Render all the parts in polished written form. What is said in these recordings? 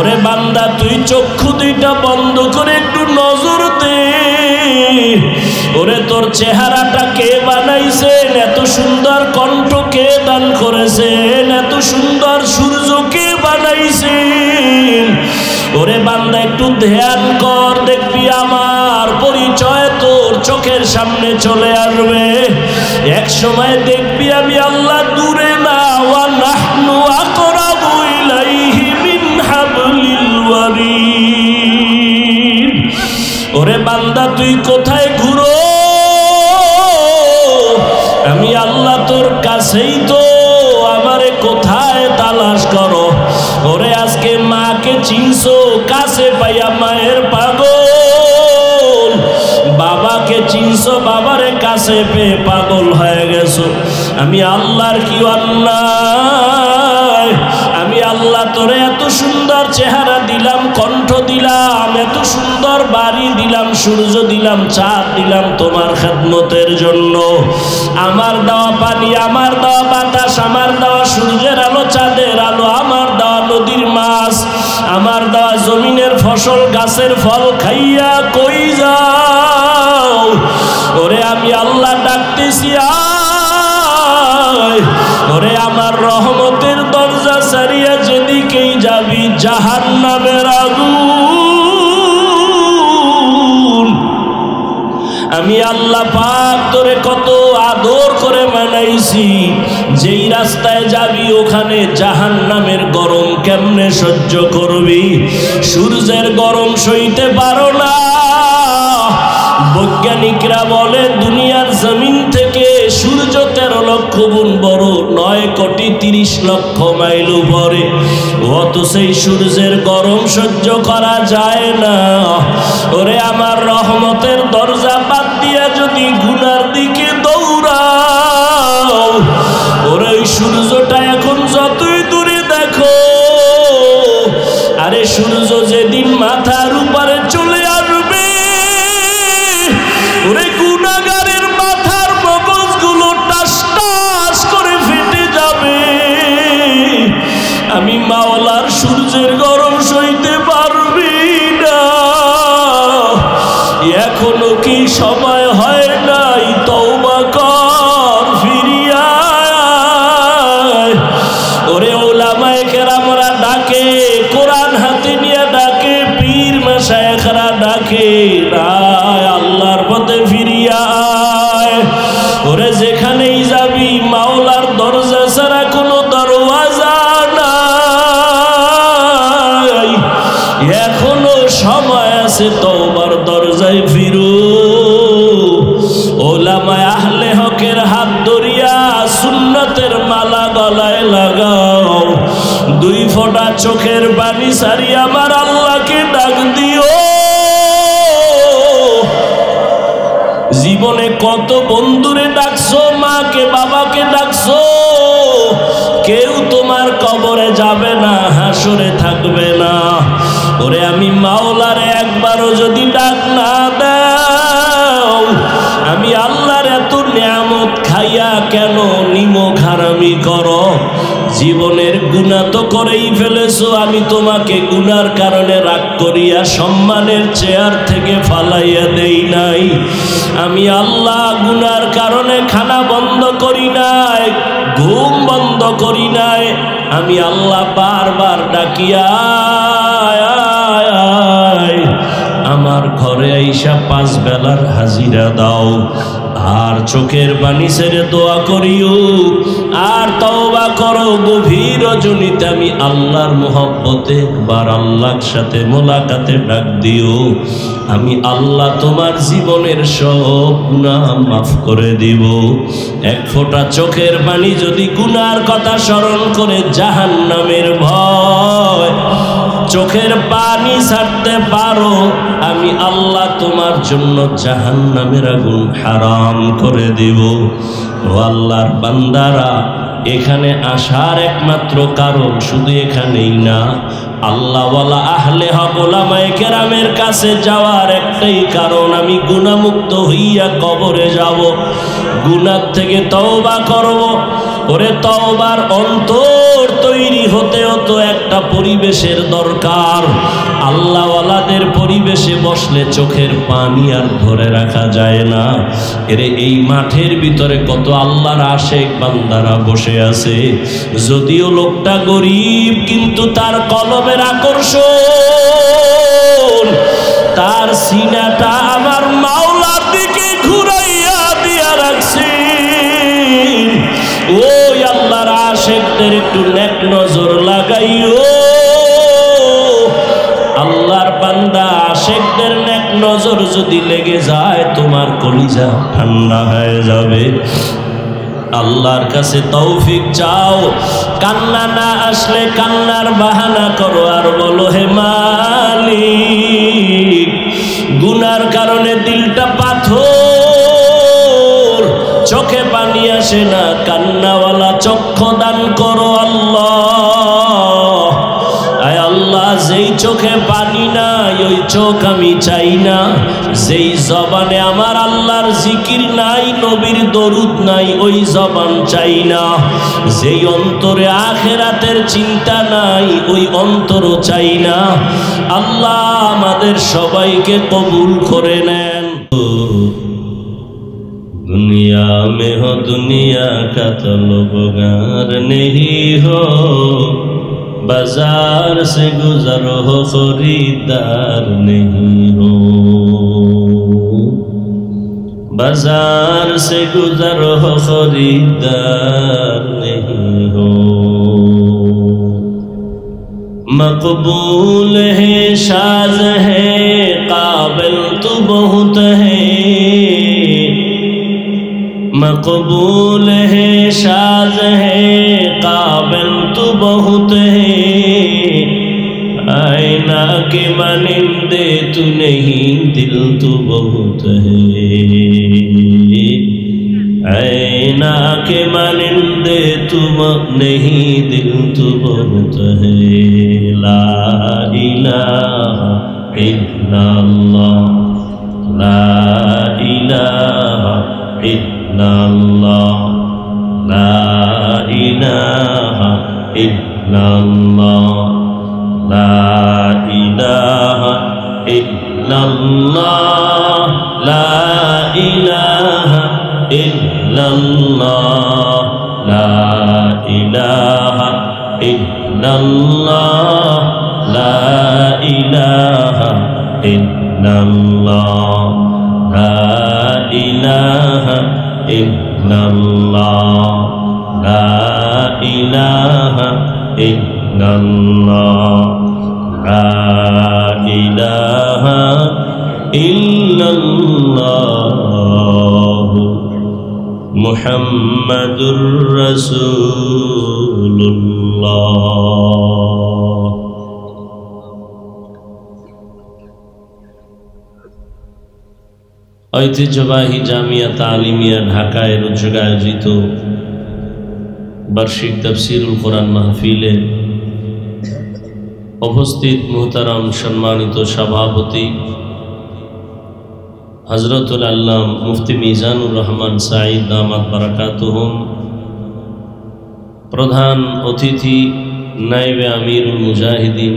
ওরে বান্দা তুই চক্ষু দুইটা বন্ধ করে একটু নজর দে। ওরে তোর চেহারাটা কে বানাইছেন? এত সুন্দর কণ্ঠ কে দান করেছেন? এত সুন্দর সূর্য কে বানাইছেন? ওরে বান্দা একটু ধ্যান কর, দেখবি আমার পরিচয় তোর চোখের সামনে চলে আসবে। এক সময় দেখবি আমি আল্লাহ দূরে না, ওয়া নাহনু আকরাবু ইলাইহি মিন হাবলিল ওয়ারিদ। ওরে বান্দা তুই কোথায় ঘুরো? আমি আল্লাহ তোর কাছেই তো, আমারে কোথায় তালাশ করো? ওরে আজকে মাকে চিনছো, কাছে পাইয়া মায়ের পাগল। বাবাকে চিনছো, বাবারে কাছে পেয়ে পাগল হয়ে গেছো। আমি আল্লাহর কি অন্যায়? আমি আল্লাহ তোরে এত সুন্দর চেহারা দিলাম, কণ্ঠ দিলাম, এত সুন্দর বাড়ি দিলাম, সূর্য দিলাম, চাঁদ দিলাম তোমার খেদমতের জন্য। আমার দেওয়া পানি, আমার দেওয়া বাতাস, আমার দেওয়া সূর্যের আলো, চাঁদের আলো, আমার দেওয়া নদীর মাছ, আমার দেওয়া জমিনের ফসল, গাছের ফল খাইয়া কই যাও? ওরে আমি আল্লাহ ডাকতেছি আয়। ওরে আমার রহমতের দরজা ছাড়িয়া যেদিকেই যাবি জাহান্নামের আগুন। আমি আল্লাহ পাক তোরে কত আদর করে বানাইছি, যেই রাস্তায় যাবি ওখানে জাহান্নামের গরম কেমনে সহ্য করবি? সূর্যের গরম সইতে পারো না। বৈজ্ঞানিকরা বলে দুনিয়ার জমিন থেকে সূর্য 13 লক্ষ গুণ বড়, 9,30,00,000 মাইল উপরে। অত সেই সূর্যের গরম সহ্য করা যায় না। ওরে আমার রহমতের দরজা বাদ দিয়া যদি গুনার দিকে দৌড়াও, ওরে ওই সূর্যটা এখন যতই দূরে দেখো, আরে সূর্য যেদিন মাথার উপরে চলে আসবে, ওরে গুনাহগারের মাথার মগজগুলো টাস টাস করে ফেটে যাবে। আমি মাওলার সূর্যের গরম সইতে পারবি না। এখনো কি সময় হয় নাই? তওবা কর, ফিরিয়া আয়। ওরে ওলামায়ে কেরামরা ডাকে, কোরআন হাতে নিয়ে ডাকে, পীর মাশায়েখরা ডাকে, আয় আল্লাহর পথে ফিরিয়া আয়। ওরে যেখানেই যাবি মাওলার দরজা ছাড়া কোনো দরওয়াজা নাই। এখনো সময় আছে, তওবার দরজায় ফিরো। ওলামায়ে আহলে হকের হাত ধরিয়া সুন্নতের মালা গলায় লাগাও। 2 ফোঁটা চোখের পানি সারিয়া আমার আল্লাহকে ডাক দিও। জীবনে কত বন্ধুরে ডাকছো, মাকে বাবাকে ডাকছো, কেউ তোমার কবরে যাবে না, হাসরে থাকবে না। ওরে আমি মাওলারে একবারও যদি ডাক না দাও, আমি আল্লাহর এত নিয়ামত খাইয়া কেন নিমক হারামি করো? জীবনের গুনাহ তো করেই ফেলেছো, আমি তোমাকে গুনার কারণে রাগ করিয়া সম্মানের চেয়ার থেকে ফালাইয়া দেই নাই। আমি আল্লাহ গুনার কারণে খানা বন্ধ করি নাই, ঘুম বন্ধ করি নাই। আমি আল্লাহ বারবার ডাকিয়া আমার ঘরে আইসা 5 বেলার হাজিরা দাও। আর চোখের পানি ছেড়ে দোয়া করিও, আর তওবা করো। গভীর রজনীতে আমি আল্লাহর মোহব্বতে একবার আল্লাহর সাথে মোলাকাতে ডাক দিও। আমি আল্লাহ তোমার জীবনের সব গুনাহ মাফ করে দিব। 1 ফোঁটা চোখের পানি যদি গুনার কথা স্মরণ করে জাহান্নামের ভয় চোখের পানি ছাড়তে পারো, আমি আল্লাহ তোমার জন্য জাহান্নামের আগুন হারাম করে দিব। ও আল্লাহর বান্দারা, এখানে আসার একমাত্র কারণ শুধু এখানেই না, আল্লাহওয়ালা আহলে হক ওলামায়ে কেরামের কাছে যাওয়ার একটাই কারণ, আমি গুনাহমুক্ত হইয়া কবরে যাব, গুনাহ থেকে তওবা করব। ওরে তওবার অন্তর তৈরি হতেও তো একটা পরিবেশের দরকার। আল্লাহওয়ালাদের পরিবেশে বসলে চোখের পানি আর ধরে রাখা যায় না। এরে এই মাঠের ভিতরে কত আল্লাহর আশেক বান্দারা বসে আছে, যদিও লোকটা গরিব কিন্তু তার কলমের আকর্ষণ, তার সিনাটা আমার মাওলার দিকে ঘুরাইয়া দিয়া রাখছে। ওই আল্লাহর আশেকদের একটু নেক নজর লাগাইও। আল্লাহর বান্দা আশেকদের নেক নজর যদি লেগে যায় তোমার কলিজা ঠান্ডা হয়ে যাবে। আল্লাহর কাছে তৌফিক চাও, কান্না না আসলে কান্নার বাহানা করো আর বলো হে মালিক, গুনার কারণে দিলটা পাথর, চোখে পানি আসে না, কান্নাওয়ালা চক্ষু দান করো আল্লাহ। আয় আল্লাহ, যেই চোখে পানি নাই ওই চোখ আমি চাই না, যেই জবানে আমার আল্লাহর জিকির নাই, নবীর দরুদ নাই, ওই জবান চাই না, যেই অন্তরে আখিরাতের চিন্তা নাই ওই অন্তরও চাই না। আল্লাহ আমাদের সবাইকে কবুল করে নেন। दुनिया में हो दुनिया का तलबगार नहीं हो, बाजार से गुजर हो खरीदार नहीं हो, बाजार से गुजर हो खरीदार नहीं हो। मकबूल है शाज है काबिल तो बहुत है, मकबूल है शाज है काबिल तो बहुत है, आईना के मानिंदे तू नहीं दिल तो बहुत है, आईना के मानिंदे तू नहीं दिल तो बहुत है। ला इलाहा इल्लल्लाह, ला इलाहा इल्लल्लाह, ला इलाहा इल्लल्लाह, ला इलाहा इल्लल्लाह, ला इलाहा इल्लल्लाह, ला इलाहा इल्लल्लाह, ला इलाहा इल्लल्लाह, ला इलाहा इल्लल्लाह, ला इलाहा इल्लल्लाह, ला इलाहा इल्लल्लाह, मुहम्मदुर रसूलुल्लाह। ঐতিহ্যবাহী জামিয়া তালিমিয়া ঢাকায় রোজগার আয়োজিত বার্ষিক তাফসীরুল কোরআন মাহফিলে উপস্থিত মুহতারাম সম্মানিত সভাপতি হযরতুল আল্লাম মুফতি মিজানুর রহমান সাঈদ দামাত বারাকাতুহুম, প্রধান অতিথি নায়েবে আমিরুল মুজাহিদিন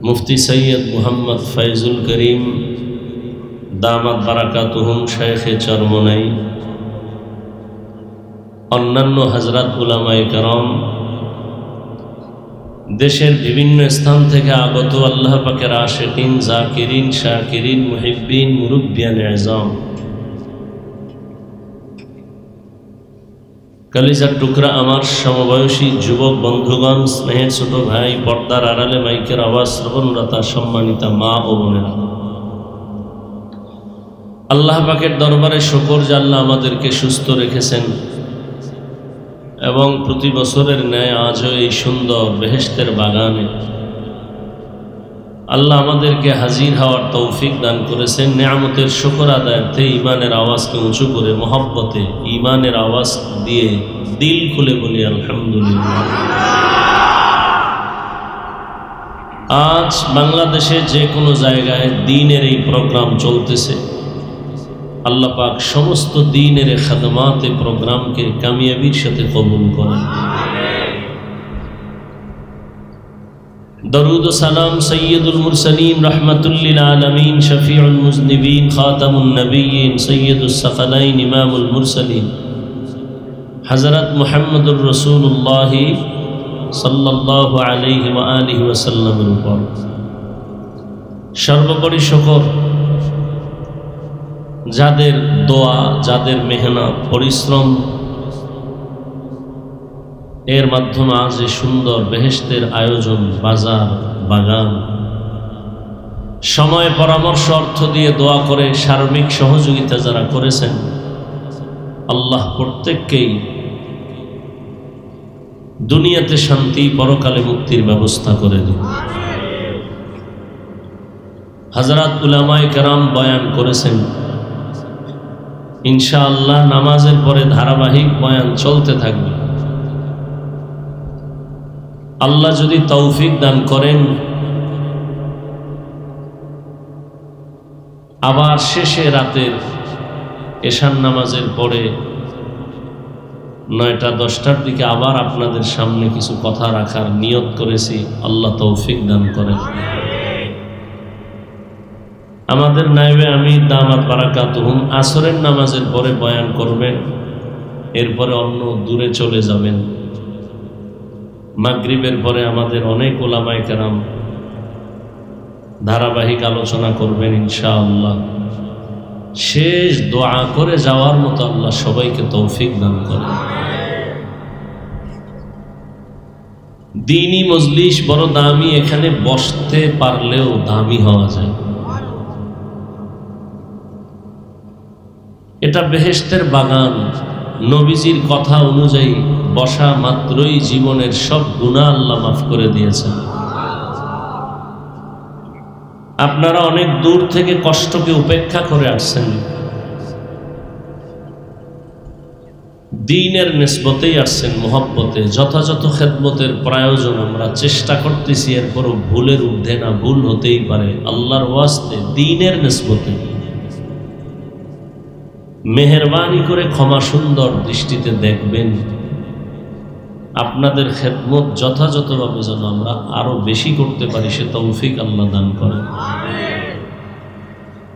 মুফতি সৈয়দ মুহাম্মদ ফয়জুল করিম দামাত বারাকাতুহুম শায়েখে চরমনাই, অন্যান্য হযরত উলামায়ে কেরাম, দেশের বিভিন্ন স্থান থেকে আগত আল্লাহ পাকের আশিকিন, জাকিরিন, শাকিরিন, মুহিব্বিন, মুরব্বিয়ান আযম, কলিজার টুকরা আমার সমবয়সী যুবক বন্ধুগণ, স্নেহের ছোট ভাই, পর্দার আড়ালে মাইকের আওয়াজ শ্রবণরতা সম্মানিতা মা ও বোনেরা, আল্লাহ পাকের দরবারে শুকর যে আল্লাহ আমাদেরকে সুস্থ রেখেছেন এবং প্রতি বছরের ন্যায় আজও এই সুন্দর বেহেশতের বাগানে আল্লাহ আমাদেরকে হাজির হওয়ার তৌফিক দান করেছেন। নেয়ামতের শুকর আদায়ার্থে ইমানের আওয়াজকে উঁচু করে মহব্বতে ইমানের আওয়াজ দিয়ে দিল খুলে বলি আলহামদুলিল্লাহ। আজ বাংলাদেশে যে কোনো জায়গায় দ্বীনের এই প্রোগ্রাম চলতেছে, আল্লাহ পাক সমস্ত দ্বীনের খাদমাতে প্রোগ্রামকে কামিয়াবির সাথে কবুল করেন। दरूद सलाम सैयदुल मुरसलीन रहमतुल लिल आलमीन शफीउल मुज़निबीन खातमुन नबिय्यीन सैयदुस सकलैन इमामुल मुरसलीन हज़रत मुहम्मदुर रसूलुल्लाह सल्लल्लाहु अलैहि व आलिहि वसल्लमेर উপর সর্বোপরি শুকর যাদের দোয়া, যাদের মেহনত, পরিশ্রম এর মাধ্যমে আজ সুন্দর বেহেশতের আয়োজন, বাজার, বাগান, সময়, পরামর্শ, অর্থ দিয়ে দোয়া করে সার্বিক সহযোগিতা যারা করেছেন, আল্লাহ প্রত্যেককেই দুনিয়াতে শান্তি, পরকালে মুক্তির ব্যবস্থা করে দিন। হযরত উলামায়ে কেরাম বয়ান করেছেন, ইনশাআল্লাহ নামাজের পরে ধারাবাহিক বয়ান চলতে থাকবে। আল্লাহ যদি তৌফিক দান করেন, আবার শেষে রাতের এশার নামাজের পরে 9টা-10টার দিকে আবার আপনাদের সামনে কিছু কথা রাখার নিয়ত করেছি। আল্লাহ তৌফিক দান করেন। আমাদের নায়েবে আমির দামাত বারাকাতুহুম আসরের নামাজের পরে বয়ান করবেন, এরপরে অন্য দূরে চলে যাবেন। মাগরিবের পরে আমাদের অনেক উলামায়ে কেরাম ধারাবাহিক আলোচনা করবেন ইনশাআল্লাহ। শেষ দোয়া করে যাওয়ার মতো আল্লাহ সবাইকে তৌফিক দান করেন। দ্বীনি মজলিস বড় দামি, এখানে বসতে পারলেও দামি হওয়া যায়। এটা বেহেশতের বাগান। নবীজির কথা অনুযায়ী বসা মাত্রই জীবনের সব গুনাহ আল্লাহ মাফ করে দিয়েছেন। আপনারা অনেক দূর থেকে কষ্টকে উপেক্ষা করে আসছেন, দ্বীনের নিসবতেই আসছেন, মহব্বতে। যথাযথ খেদমতের প্রয়োজন আমরা চেষ্টা করতেছি, এরপরও ভুলের ঊর্ধ্বে না, ভুল হতেই পারে। আল্লাহর ওয়াস্তে দ্বীনের নিসবতে মেহেরবানি করে ক্ষমা সুন্দর দৃষ্টিতে দেখবেন। আপনাদের খেদমত যথাযথভাবে যেন আমরা আরো বেশি করতে পারি, সে তৌফিক আল্লাহ দান করেন।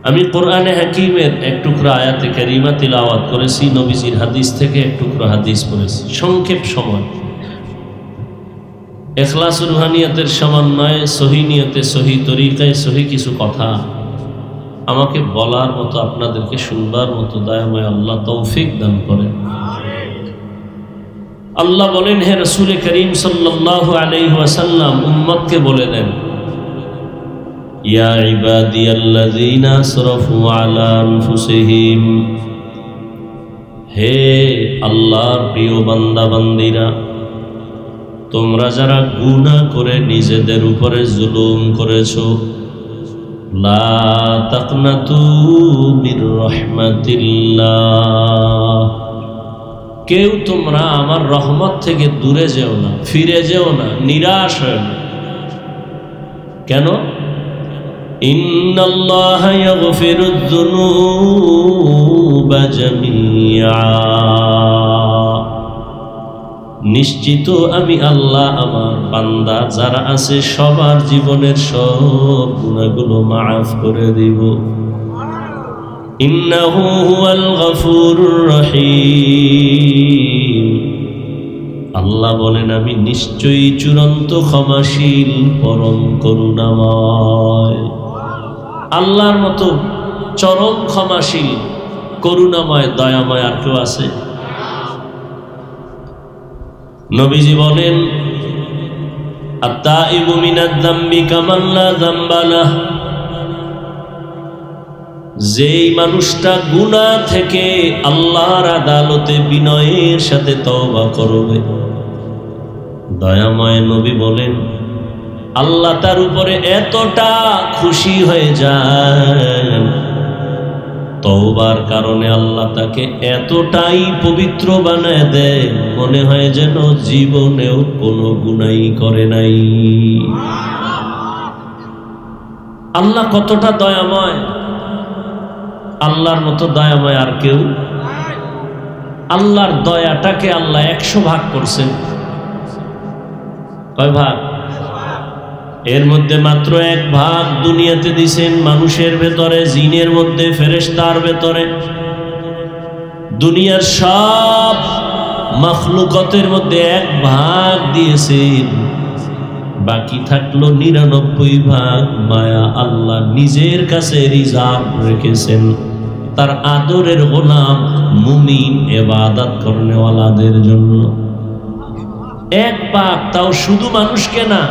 আমি কোরআনে হাকিমের এক টুকরা আয়াতে কারিমা তিলাওয়াত করেছি, নবীজির হাদিস থেকে এক টুকরা হাদিস পড়েছি। সংক্ষেপ সময়, ইখলাস রুহানিয়াতের সমন্বয়ে সহি নিয়তে, সহি তরিকায়, সহি কিছু কথা আমাকে বলার মতো, আপনাদেরকে শুনবার মতো দয়াময় আল্লাহ তৌফিক দান করেন। আল্লাহ বলেন, হে রাসূল করিম সাল্লাল্লাহু আলাইহি ওয়াসাল্লাম, উম্মতকে বলে দেন, ইয়া ইবাদিয়াল্লাযীনা আসরাফু আলা আনফুসিহিম, হে আল্লাহর প্রিয় বান্দা বান্দীরা, তোমরা যারা গুনাহ করে নিজেদের উপরে জুলুম করেছো, লা তাকনাতু মির রাহমাতিল্লাহ, কেউ তোমরা আমার রহমত থেকে দূরে যেও না, ফিরে যেও না, নিরাশ হয় না। কেন? ইন্নাল্লাহা ইয়াগফিরুয যুনুবা জামিআ, নিশ্চিত আমি আল্লাহ আমার বান্দা যারা আছে সবার জীবনের সব গুনাহগুলো মাফ করে দিব। ইন্নাহু হুয়াল গফুরুর রহিম, আল্লাহ বলেন আমি নিশ্চয়ই চূড়ান্ত ক্ষমাশীল, পরম করুণাময়। আল্লাহর মতো চরম ক্ষমাশীল, করুণাময়, দয়াময় আর কেউ আছে? নবীজি বলেন, আত-তাইবু মিনাদ যামবি কামান লা যামবা লাহ, যেই মানুষটা গুনাহ থেকে আল্লাহর আদালতে বিনয়ের সাথে তওবা করবে, দয়াময় নবী বলেন আল্লাহ তার উপরে এতটা খুশি হয়ে যান, তওবার কারণে আল্লাহ তাকে এতটাই পবিত্র বানায় দেয়, মনে হয় যেন জীবনেও কোনো গুনাহই করে নাই। আল্লাহ কতটা দয়াময়, আল্লাহর মতো দয়াময় আর কেউ? আল্লাহর দয়াটাকে আল্লাহ 100 ভাগ করছেন। কয় ভাগ? এর মধ্যে মাত্র 1 ভাগ দুনিয়াতে দিছেন মানুষের ভেতরে, জিনের মধ্যে, ফেরেশতার ভেতরে। দুনিয়ার সব মাখলুকাতের মধ্যে 1 ভাগ দিয়েছেন, বাকি থাকলো 99 ভাগ মায়া আল্লাহ নিজের কাছে রিজার্ভ রেখেছেন তার আদরের গোলাম মুমিন ইবাদত করনেওয়ালাদের জন্য। 1 ভাগ, তাও শুধু মানুষকে না,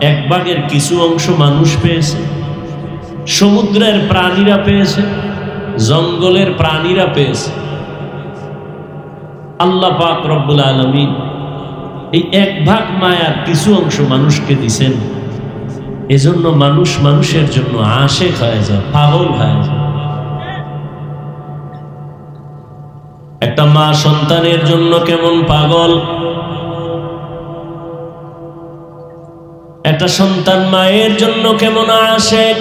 1 ভাগের কিছু অংশ মানুষ পেয়েছে, সমুদ্রের প্রাণীরা পেয়েছে, জঙ্গলের প্রাণীরা পেয়েছে। আল্লাহ পাক রব্বুল আলামিন এই 1 ভাগ মায়ার কিছু অংশ মানুষকে দিছেন। এজন্য মানুষ মানুষের জন্য আশেক হয়ে যায়, পাগল হয়ে যায়। একটা মা সন্তানের জন্য কেমন পাগল, একটা সন্তান মায়ের জন্য কেমন আশেক।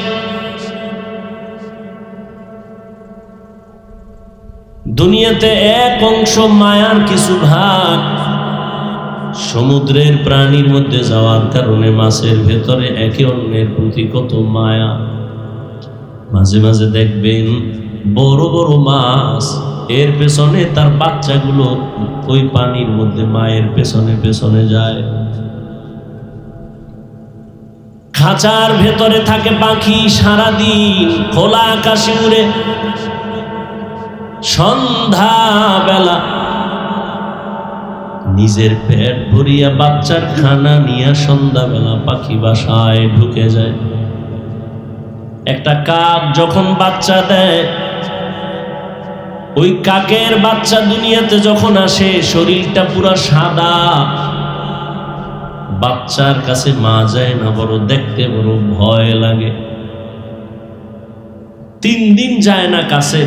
দুনিয়াতে 1 অংশ মায়ার কিছু ভাগ সমুদ্রের প্রাণীর মধ্যে যাওয়ার কারণে মাছের ভেতরে একে অন্যের প্রতি কত মায়া। মাঝে মাঝে দেখবেন বড় বড় মাছ, এর পেছনে তার বাচ্চাগুলো ওই পানির মধ্যে মায়ের পেছনে পেছনে যায়। খাঁচার ভেতরে থাকে পাখি, সারাদিন খোলা আকাশে উড়ে, সন্ধ্যা বেলা নিজের পেট ভরিয়া বাচ্চার খানা নিয়ে সন্ধ্যাবেলা পাখি বাসায় ঢুকে যায়। একটা কাক যখন বাচ্চা দেয়, ওই কাকের বাচ্চা দুনিয়াতে যখন আসে শরীরটা পুরো সাদা, বাচ্চার কাছে মা যায় না, বড় দেখতে বড় ভয় লাগে। 3 দিন যায় না কাছে,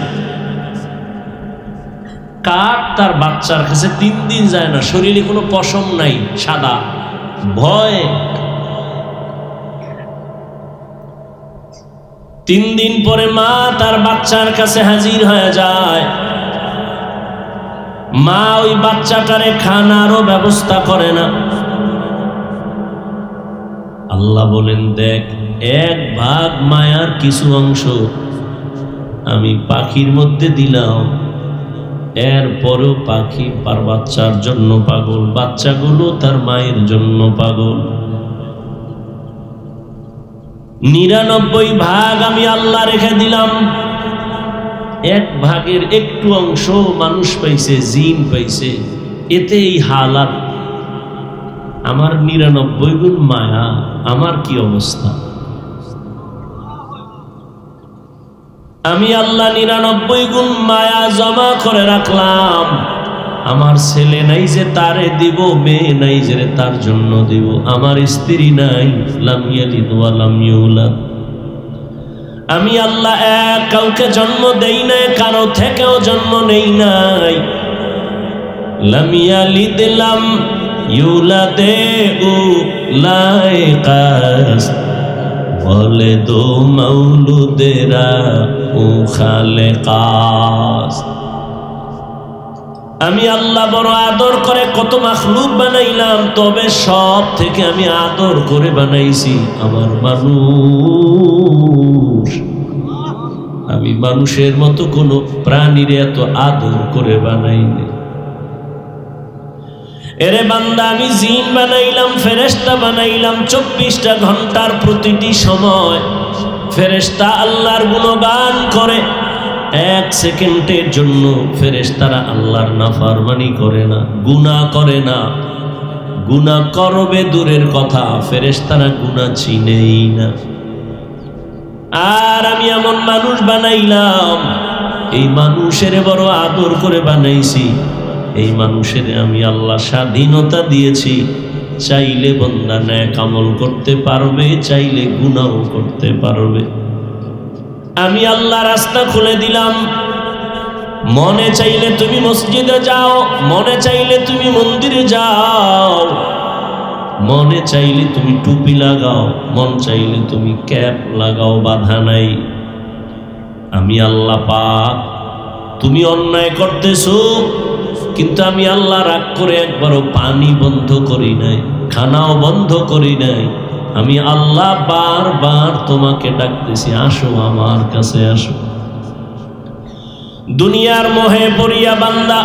কাক তার বাচ্চার কাছে 3 দিন যায় না, শরীরে কোনো পশম নাই, সাদা, ভয়। 3 দিন পরে মা তার বাচ্চার কাছে হাজির হয়ে যায়। মা ওই বাচ্চাটারে খানারও ব্যবস্থা করে না। আল্লাহ বলেন, দেখ 1 ভাগ মায়ার কিছু অংশ আমি পাখির মধ্যে দিলাম, এরপরেও পাখি তার বাচ্চার জন্য পাগল, বাচ্চাগুলো তার মায়ের জন্য পাগল। 99 ভাগ আমি আল্লাহ রেখে দিলাম, 1 ভাগের একটু অংশ মানুষ পাইছে, জিন পাইছে, এতে এই হালাত। আমার 99 গুণ মায়া, আমার কি অবস্থা? আমি আল্লাহ 99 গুণ মায়া জমা করে রাখলাম। আমার ছেলে নাই যে তারে দিব, মেয়ে নাই যে তার জন্য দিব, আমার স্ত্রী নাই, লাম ইয়ালিদ ওয়া লাম ইউলাদ। আমি আল্লাহ কাউকে জন্ম দেই নাই, কারো থেকেও জন্ম নেই নাই। লাম ইয়ালিদ লাম ইউলাদে উলাইকাস বলে দো মাউলুদেরা ও খালেকাস। আমি আল্লাহ বড় আদর করে কত মাখলুক বানাইলাম, তবে সব থেকে আমি আদর করে বানাইছি আমার মানুষ। আমি মানুষের মতো কোনো প্রাণীর এত আদর করে বানাইনি। এরে বান্দা, আমি জিন বানাইলাম, ফেরেশতা বানাইলাম। 24টা ঘন্টার প্রতিটি সময় ফেরেশতা আল্লাহর গুণগান করে। 1 সেকেন্ডের জন্য ফেরেশতারা আল্লাহর নাফরমানি করে না, গুনাহ করে না। গুনাহ করবে দূরের কথা, ফেরেশতারা গুনাহ চিনেই না। আর আমি এমন মানুষ বানাইলাম, এই মানুষের বড় আদর করে বানাইছি। এই মানুষের আমি আল্লাহ স্বাধীনতা দিয়েছি, চাইলে বান্দা নেক আমল করতে পারবে, চাইলে গুনাহ করতে পারবে। আমি আল্লাহ রাস্তা খুলে দিলাম। মনে চাইলে তুমি মসজিদে যাও, মনে চাইলে তুমি মন্দিরে যাও, মনে চাইলে তুমি টুপি লাগাও, মন চাইলে তুমি ক্যাপ লাগাও, বাধা নাই। আমি আল্লাহ পাক, তুমি অন্যায় করতেছো, কিন্তু আমি আল্লাহ রাগ করে একবারও পানি বন্ধ করি নাই, খানাও বন্ধ করি নাই। আমি আল্লাহ বারবার তোমাকে ডাকতেছি, আসো আমার কাছে আসো। দুনিয়ার মোহে পড়িয়া বান্দা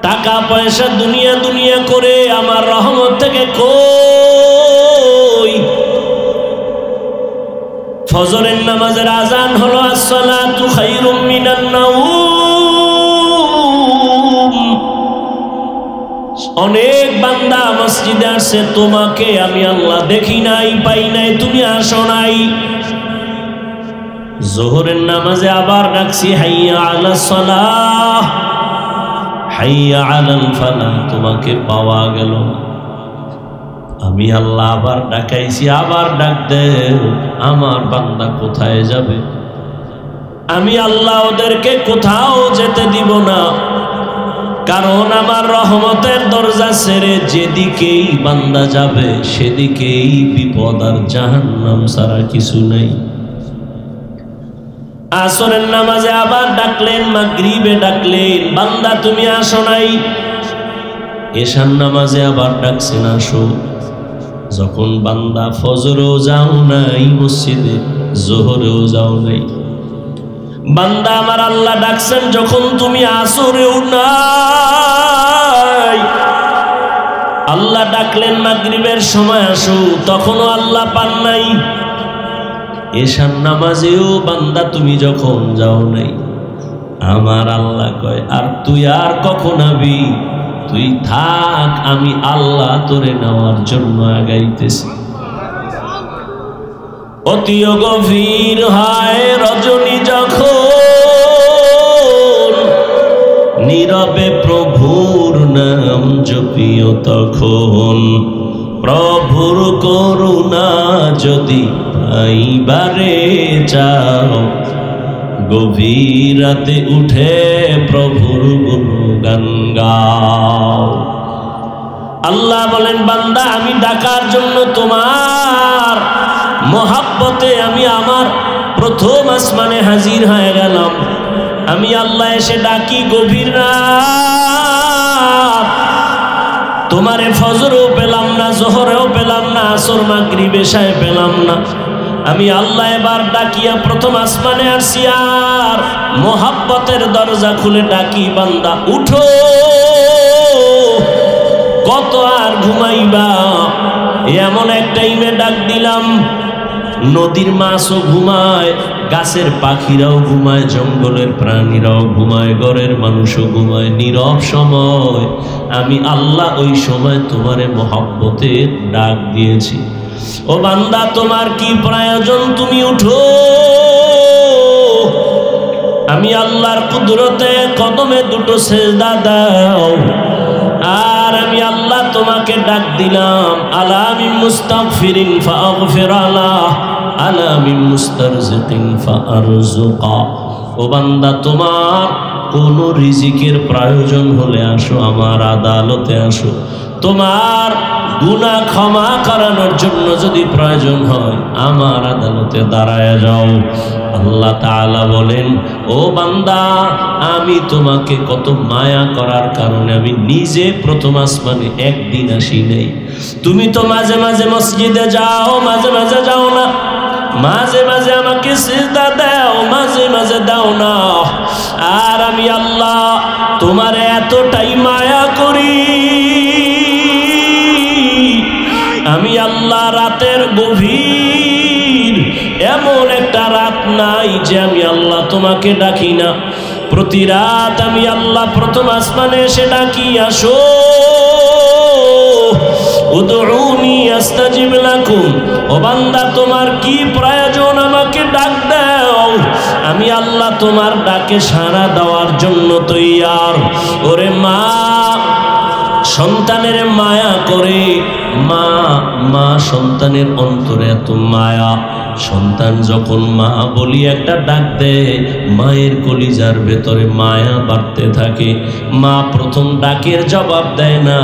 টাকা পয়সা দুনিয়া দুনিয়া করে আমার রহমত থেকে কই। ফজরের নামাজের আজান হলো, আসসালাতু খায়রুম মিনান নাওম। অনেক বান্দা মসজিদে আসছে, তোমাকে আমি আল্লাহ দেখি নাই, পাই নাই, তুমি আসো নাই। যোহরের নামাজে আবার ডাকছি, হাইয়া আলাস সালাহ, হাইয়া আলাল ফালাহ, তোমাকে পাওয়া গেল না। আমি আল্লাহ আবার ডাকাইছি, আবার ডাক দেও, আমার বান্দা কোথায় যাবে? আমি আল্লাহ ওদেরকে কোথাও যেতে দিব না, কারণ আমার রহমতের দরজা ছেড়ে যেদিকেই বান্দা যাবে সেদিকেই বিপদ আর জাহান্নাম ছাড়া কিছু নেই। আসরের নামাজে আবার ডাকলেন, মাগরিবে ডাকলেন, বান্দা তুমি আসো নাই। এশার নামাজে আবার ডাকছেন, আসো। যখন বান্দা ফজরেও যাও নাই মসজিদে, যোহরেও যাও নাই, বান্দা আমার আল্লাহ ডাকছেন যখন তুমি আসরেও নাই। আল্লাহ ডাকলেন মাগরিবের সময় আসো, তখনও আল্লাহ পান নাই। এশার নামাজেও বান্দা তুমি যখন যাও নাই, আমার আল্লাহ কয় আর তুই আর কখন আবি? তুই থাক, আমি আল্লাহ তোরে নেওয়ার জন্য আগাইতেছি। অতি গভীর হয় রজনী যখন, নীরবে প্রভুর নাম জপিও তখন। প্রভুর করুণা যদি পাইবারে চাও, গভীর রাতে উঠে প্রভুর গুণগান গাও। আল্লাহ বলেন, বান্দা আমি ডাকার জন্য তোমার মহাব্বতে আমি আমার প্রথম আসমানে হাজির হয়ে গেলাম। আমি আল্লাহ এসে ডাকি গভীর রাত, তোমারে ফজরেও পেলাম না, যোহরেও পেলাম না, আসর মাগরিব এশায় পেলাম না। আমি আল্লাহ এবার ডাকিয়া প্রথম আসমানে আসি, আর মোহাব্বতের দরজা খুলে ডাকি, বান্দা উঠো, কত আর ঘুমাইবা? এমন এক টাইমে ডাক দিলাম, নদীর মাছও ঘুমায়, গাছের পাখিরাও ঘুমায়, জঙ্গলের প্রাণীরাও ঘুমায়, ঘরের মানুষও ঘুমায়। নীরব সময় আমি আল্লাহ ওই সময় তোমারে মহব্বতে ডাক দিয়েছি। ও বান্দা, তোমার কি প্রয়োজন? তুমি উঠো। আমি আল্লাহর কুদরতে কদমে দুটো সেজদা দাও, আর আমি আল্লাহ তোমাকে ডাক দিলাম, আলা মিন মুস্তাগফিরিন ফাগফির আলাহ, আলা মিন মুস্তারজিকিন ফারজুকা। ও বান্দা, তোমার কোন রিজিকের প্রয়োজন হলে আসো, আমার আদালতে আসো। তোমার গুনাহ ক্ষমা করানোর জন্য যদি প্রয়োজন হয়, আমার আদালতে দাঁড়ায় যাও। আল্লাহ তাআলা বলেন, ও বান্দা, আমি তোমাকে কত মায়া করার কারণে আমি নিজে প্রথম আসমানে একদিন আসি নাই। তুমি তো মাঝে মাঝে মসজিদে যাও, মাঝে মাঝে যাও না, মাঝে মাঝে আমাকে সিজদা দাও, মাঝে মাঝে দাও না। আর আমি আল্লাহ তোমার এতটাই মায়া করি, আমি আল্লাহ রাতের গভীর এমন একটা রাত নাই যে আমি আল্লাহ তোমাকে ডাকি না। প্রতি রাত আমি আল্লাহ প্রথম আসমানে এসে ডাকি, আসো, উদউনি আস্তাজিব লাকুম। ও বান্দা, তোমার কি প্রয়োজন? আমাকে ডাক দাও, আমি আল্লাহ তোমার ডাকে সাড়া দেওয়ার জন্য তৈয়ার। ওরে মা সন্তানের মায়া করে, মা সন্তানের অন্তরে এত মায়া, সন্তান যখন মা বলি একটা ডাক দেয়, মায়ের কলিজার ভেতরে মায়া বাড়তে থাকে। মা প্রথম ডাকের জবাব দেয় না,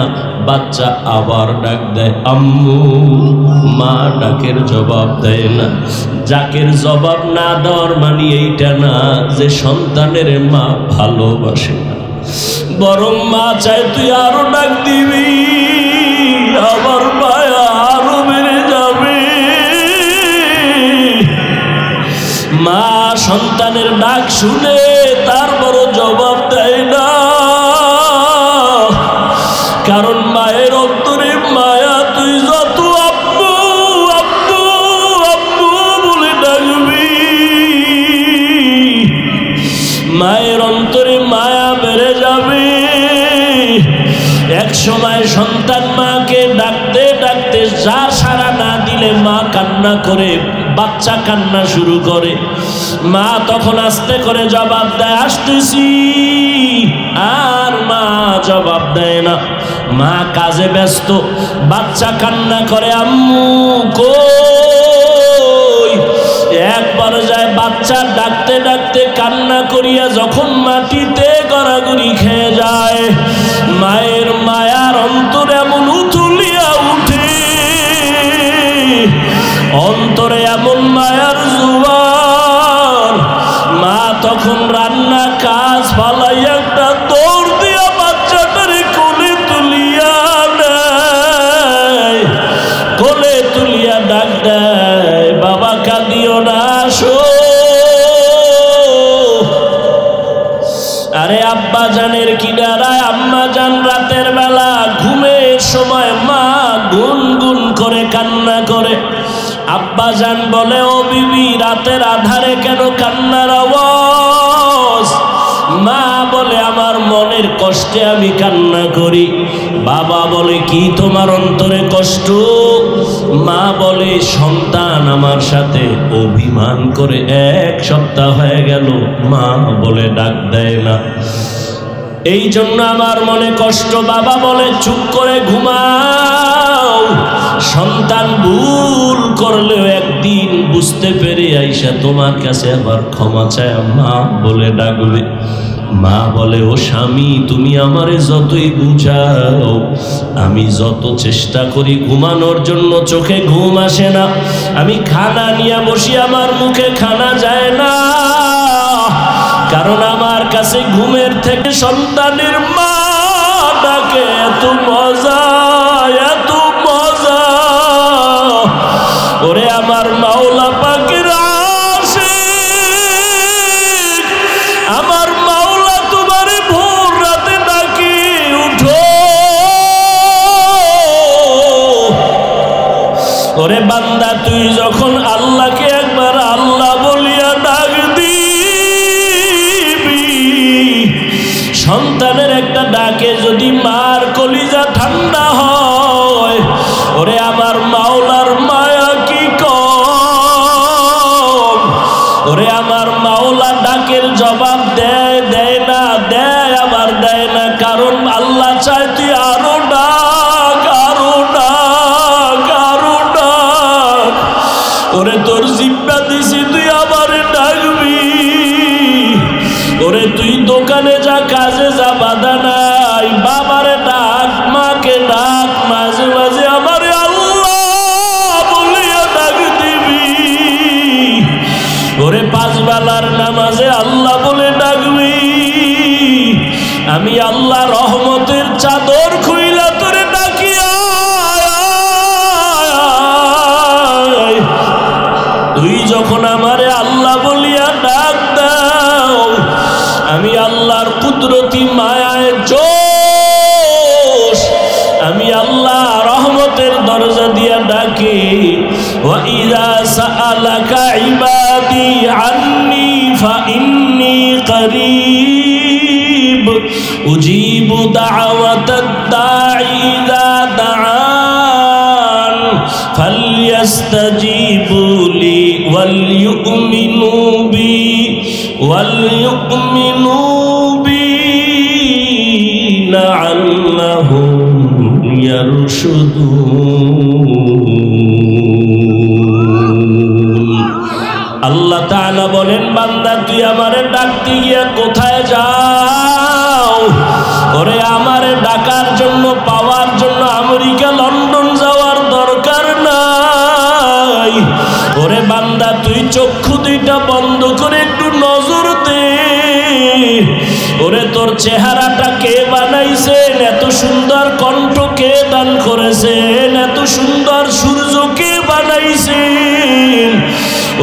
বাচ্চা আবার ডাক দেয় আম্মু, মা ডাকের জবাব দেয় না। ডাকের জবাব না দেওয়ার মানে এইটা না যে সন্তানের মা ভালোবাসে না, বরং মা চায় তুই আরো ডাক দিবি, আমার মায়া আরো শুনে তারপর জবাব দেয় না, কারণ মায়ের অন্তরে মায়া। তুই যত আব্বু আব্বু আব্বু বলে ডাকবি, মায়ের অন্তরে মায়া বেড়ে যাবে। এক সময় সন্তান মাকে ডাকতে ডাকতে যার সাড়া না দিলে মা কান্না করে, বাচ্চা কান্না শুরু করে। মা তখন আস্তে করে জবাব দেয়, আসতেছি, আর মা জবাব দেয় না। মা কাজে ব্যস্ত, বাচ্চা কান্না করে, আম্মু কই। একবার যায় বাচ্চা ডাকতে ডাকতে কান্না করিয়া যখন মাটিতে গড়াগড়ি খেয়ে যায়, মায়ের মায়ার অন্তর এমন উথুলিয়া উঠে, অন্তরে এমন মায়ার জোয়ার। মা তখন রান্না কাজ ফালাইয়া একটা দৌড় দিয়া বাচ্চাটারে কোলে তুলিয়া নেয়, কোলে তুলিয়া ডাক দেয়, বাবা কাঁদিও না, আসো। আরে আব্বা জানের কিনারায় আম্মা জান রাতের বেলা ঘুমের সময় মা গুনগুন করে কান্না করে। আব্বা জান বলে, ও বিবি, রাতের আধারে কেন কান্নার আওয়াজ? মা বলে, আমার মনের কষ্টে আমি কান্না করি। বাবা বলে, কি তোমার অন্তরে কষ্ট? মা বলে, সন্তান আমার সাথে অভিমান করে 1 সপ্তাহ হয়ে গেল, মা বলে ডাক দেয় না, এই জন্য আমার মনে কষ্ট। বাবা বলে, চুপ করে ঘুমাও, সন্তান ভুল করলেও একদিন বুঝতে পেরে আইসা তোমার কাছে আবার ক্ষমা চায় মা বলে ডাকবে। মা বলে, ও স্বামী, তুমি আমারে যতই বুঝাও, আমি যত চেষ্টা করি ঘুমানোর জন্য চোখে ঘুম আসে না। আমি খানা নিয়ে বসি, আমার মুখে খানা যায় না, কারণ আমার কাছে ঘুমের থেকে সন্তানের মা ডাকে এত মজা, এত মজা। ওরে আমার মাওলা পাকের আশিক, আমার মাওলা তোমারে ভোর রাতে ডাকি, উঠো। ওরে বান্দা, তুই যখন আল্লাহকে একবার আল্লাহ বলিয়া ডাক দিবি, সন্তানের একটা ডাকে যদি মার কলিজা ঠান্ডা হয়, ওরে আমার মাওলার মায়া কি কম। ওরে আমার মাওলা ডাকের জবাব দেয়, দেয় না, দেয় আবার দেয় না, কারণ আল্লাহ চায় তুই আরো ডাক, আরো ডাক, আরো ডাক। ওরে তোর জিব্বা দিছি, তুই আবার ডাকবি। ওরে তুই দোকানে যা, কাজে যা, বাধা নাই, বাবারে ডাক, মাকে ডাক, মাঝে মাঝে আমারে আল্লাহ বলিয়া ডাক দিবি। ওরে 5 বেলার নামাজে আল্লাহ বলে ডাকবি। আমি আল্লাহ রহমতের চাদর খুইলা তোরে ডাকিয়া, তুই যখন আমারে আল্লাহ বলিয়া ডাক দাও, আমি আল্লাহর কুদরতি মায়ায় জোশ, আমি আল্লাহ রহমতের দরজা দিয়া ডাকি। ওয়া ইযা সাআলাকা ইবাদি আন্নী ফাইন্নী করিব উজিবু দাওয়াতাদ দাঈ ইযা দাআন ফালইস্তাজিবু লি ওয়াল ইউমিনু বি লাআল্লাহুম ইয়ারশুদুন। আল্লাহ তাআলা বলেন, বান্দা তুই আমারে ডাকতে গিয়া কোথায় যাও? ওরে আমারে ডাকার জন্য, পাওয়ার জন্য আমেরিকা লন্ডন যাওয়ার দরকার নাই। ওরে বান্দা, তুই চক্ষু দুইটা বন্ধ করে একটু নজর দে। ওরে তোর চেহারাটা কে বানাইছেন? এত সুন্দর কণ্ঠ কে দান করেছেন? এত সুন্দর সূর্য কে বানাইছেন?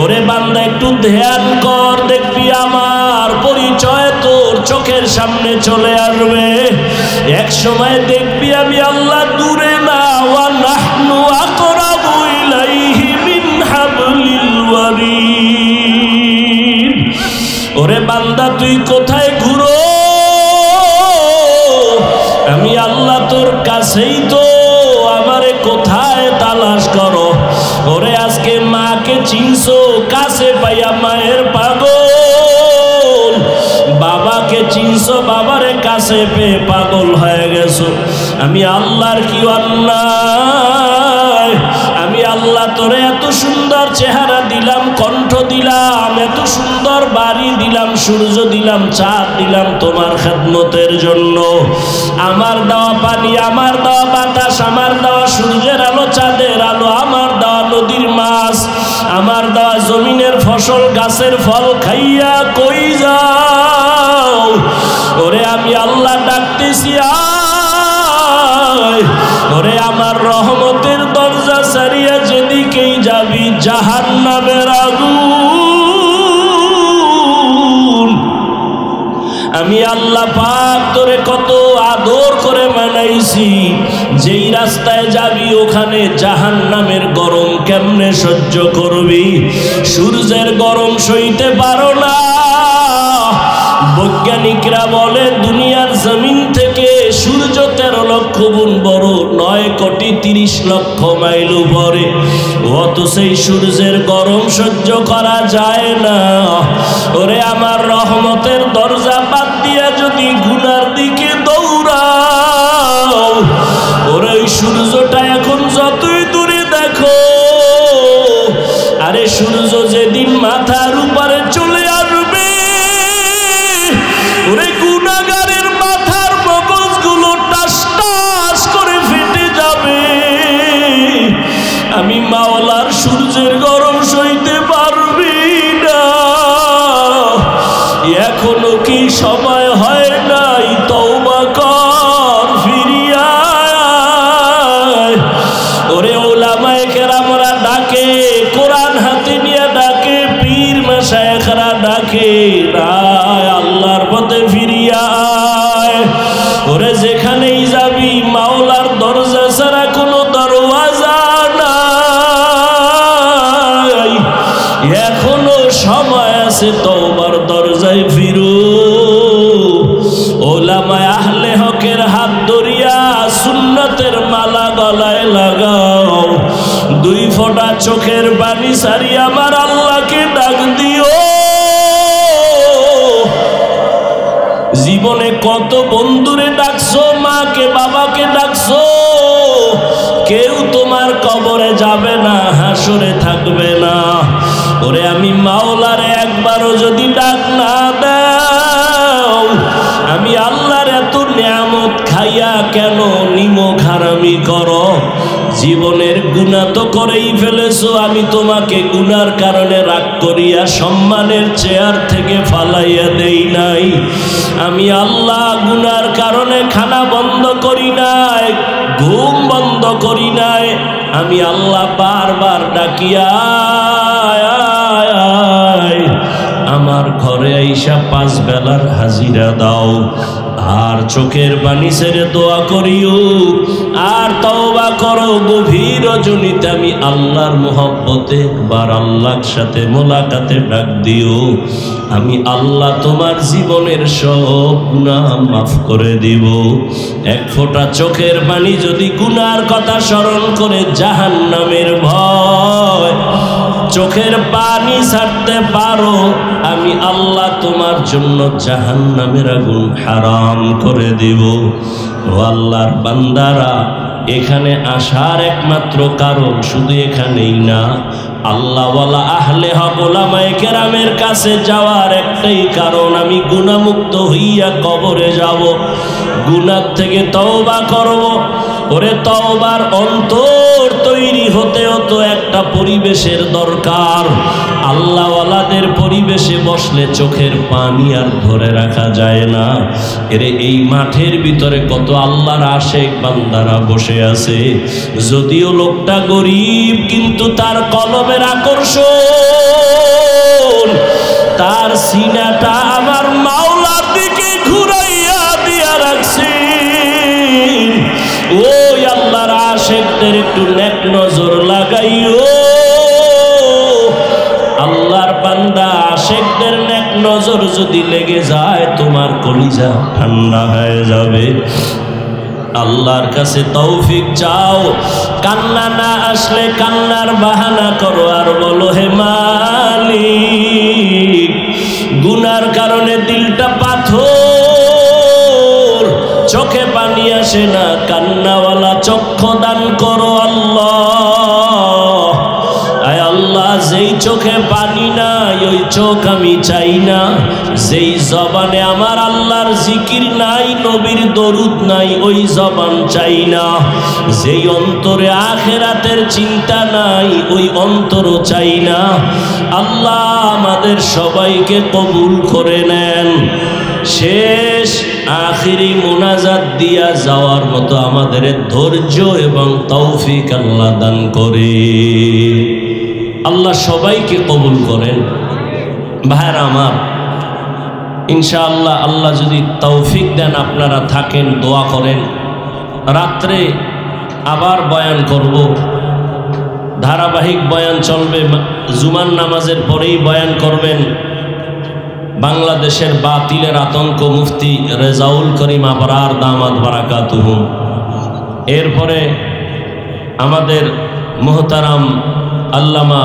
ওরে বান্দা, একটু ধ্যান কর, দেখবি আমার চোখের সামনে চলে আসবে। এক সময় দেখবি আমি আল্লাহ দূরে না, ওয়া নাহনু আকরাবু ইলাইহি মিন হাবলিল ওয়ারিদ। ওরে বান্দা তুই কোথায় ঘুরো, আমি আল্লাহ তোর কাছেই তো, আমারে কোথায় তালাশ করো। ওরে আজকে মাকে চিনছো, কাছে পাইয়া মায়ের পাগল, বাবাকে চিনছো, বাবারে কাছে পেয়ে পাগল হয়ে গেছো। আমি আল্লাহর কি অন্যায়? আমি আল্লাহ তোরে এত সুন্দর চেহারা দিলাম, কণ্ঠ দিলাম, এত সুন্দর বাড়ি দিলাম, সূর্য দিলাম, চাঁদ দিলাম তোমার খেদমতের জন্য। আমার দেওয়া পানি, আমার দেওয়া বাতাস, আমার দেওয়া সূর্যের আলো, চাঁদের আলো, আমার দেওয়া নদীর মাছ, আমার দেওয়া জমিনের ফসল, গাছের ফল খাইয়া কই যাও? ওরে আমি আল্লাহ ডাকতেছি আয়। ওরে আমার রহমতের দরজা ছাড়িয়া যেদিকেই যাবি জাহান্নামের আগুন। আমি আল্লাহ পাক তোরে কত আদর করে মানাইছি, যেই রাস্তায় যাবি ওখানে জাহান্নামের গরম কেমনে সহ্য করবি? সূর্যের গরম সইতে পারো না। বৈজ্ঞানিকরা বলে দুনিয়ার জমিন থেকে সূর্য 13 লক্ষ গুণ বড়, 9,30,00,000 মাইল উপরে। অত সেই সূর্যের গরম সহ্য করা যায় না। ওরে আমার রহমতের দরজা বাদ দিয়া যদি গুনার দিকে দৌড়াও, ওরে ওই সূর্যটা এখন যতই দূরে দেখো, আরে সূর্য যেদিন মাথার উপরে চলে আসবে, ওরে গুনাহগারের মাথার মগজগুলো টাস টাস করে ফেটে যাবে। আমি মাওলার সূর্যের গরম সইতে পারবি না। এখনো কি সময় হয় নাই? তওবা কর, ফিরিয়া আয়। ওরে ওলামায়ে কেরামরা ডাকে, কোরআন হাতে নিয়ে ডাকে, পীর মাশায়েখরা ডাকে, আয় আল্লাহর পথে ফিরিয়া আয়। ওরে যেখানেই যাবি মাওলার দরজা ছাড়া কোনো দরওয়াজা নাই। এখনো সময় আছে, তওবার দরজায় ফিরো। ওলামায়ে আহলে হকের হাত ধরিয়া সুন্নতের মালা গলায় লাগাও। 2 ফোঁটা চোখের পানি ছাড়িয়া আমার আল্লাহকে ডাক দিও। জীবনে কত বন্ধুরে ডাকছো, মাকে বাবাকে ডাকছো, কেউ তোমার কবরে যাবে না, হাসরে থাকবে না। ওরে আমি মাওলারে একবারও যদি ডাক না দাও, আমি আল্লাহর এত নিয়ামত খাইয়া কেন নিমক হারামি করো? জীবনের গুনাহ তো করেই ফেলেছো, আমি তোমাকে গুনার কারণে রাগ করিয়া সম্মানের চেয়ার থেকে ফালাইয়া দেই নাই। আমি আল্লাহ গুনার কারণে খানা বন্ধ করি নাই, ঘুম বন্ধ করি নাই। আমি আল্লাহ বারবার ডাকিয়া আমার ঘরে আইসা 5 বেলার হাজিরা দাও। আর চোখের পানি ছেড়ে দোয়া করিও, আর তওবা করো। গভীর রজনীতে আমি আল্লাহর মোহব্বতে একবার আল্লাহর সাথে মোলাকাতে ডাক দিও। আমি আল্লাহ তোমার জীবনের সব গুনাহ মাফ করে দিব। 1 ফোঁটা চোখের পানি যদি গুনার কথা স্মরণ করে জাহান্নামের ভয় চোখের পানি ছাড়তে পারো, আমি আল্লাহ তোমার জন্য জাহান্নামের আগুন হারাম করে দিব। ও আল্লাহর বান্দারা, এখানে আসার একমাত্র কারণ শুধু এখানেই না, আল্লাহওয়ালা আহলে হক ওলামায়ে কেরামের কাছে যাওয়ার একটাই কারণ, আমি গুনাহমুক্ত হইয়া কবরে যাব, গুনাহ থেকে তওবা করব। ওরে তওবার অন্তর তৈরি হতে হতো একটা পরিবেশের দরকার। আল্লাহওয়ালাদের পরিবেশে বসলে চোখের পানি আর ধরে রাখা যায় না। এরে এই মাঠের ভিতরে কত আল্লাহর আশেক বান্দারা বসে আছে, যদিও লোকটা গরিব কিন্তু তার কলমের আকর্ষণ, তার সিনাটা আমার মাওলার দিকে ঘুরে। ওই আল্লাহর আশিকদের একটু নেক নজর লাগাইও। আল্লাহর বান্দা আশিকদের নেক নজর যদি লেগে যায় তোমার কলিজা ঠান্ডা হয়ে যাবে। আল্লাহর কাছে তৌফিক চাও। কান্না না আসলে কান্নার বাহানা করো আর বলো হে মালিক, গুনার কারণে দিলটা পাথর, চোখে পানি আসে না, কান্নাওয়ালা চক্ষু দান করো আল্লাহ। আয় আল্লাহ, যেই চোখে পানি নাই ওই চোখ আমি চাই না। যেই জবানে আমার আল্লাহর জিকির নাই, নবীর দরুদ নাই, ওই জবান চাই না। যেই অন্তরে আখিরাতের চিন্তা নাই ওই অন্তরও চাই না। আল্লাহ আমাদের সবাইকে কবুল করে নেন। শেষ আখিরি মোনাজাত দিয়া যাওয়ার মতো আমাদের ধৈর্য এবং তৌফিক আল্লাহ দান করে। আল্লাহ সবাইকে কবুল করেন। ভাইরা আমার, ইনশাআল্লাহ আল্লাহ যদি তৌফিক দেন আপনারা থাকেন, দোয়া করেন। রাত্রে আবার বয়ান করব, ধারাবাহিক বয়ান চলবে। জুমার নামাজের পরেই বয়ান করবেন বাংলাদেশের বাতিলের আতঙ্ক মুফতি রেজাউল করিম আবরার দামাত বারাকাতুহুম। এরপরে আমাদের মোহতারাম আল্লামা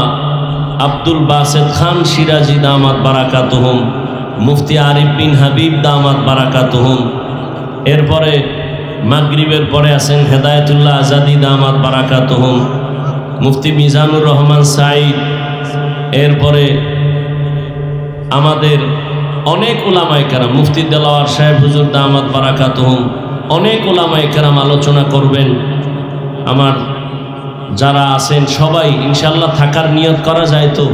আব্দুল বাসেদ খান সিরাজি দামাত বারাকাতুহুম, মুফতি আরিফ বিন হাবিব দামাত বারাকাতুহুম। এরপরে মাগরিবের পরে আছেন হেদায়েতুল্লাহ আজাদি দামাত বারাকাতুহুম, মুফতি মিজানুর রহমান সাইদ। এরপরে আমাদের অনেক উলামায়ে কেরাম, মুফতি দেলাওয়ার সাহেব হুজুর দামাত বারাকাতুহুম, অনেক উলামায়ে কেরাম আলোচনা করবেন। আমার যারা আছেন সবাই ইনশাআল্লাহ থাকার নিয়ত করা যায় তো?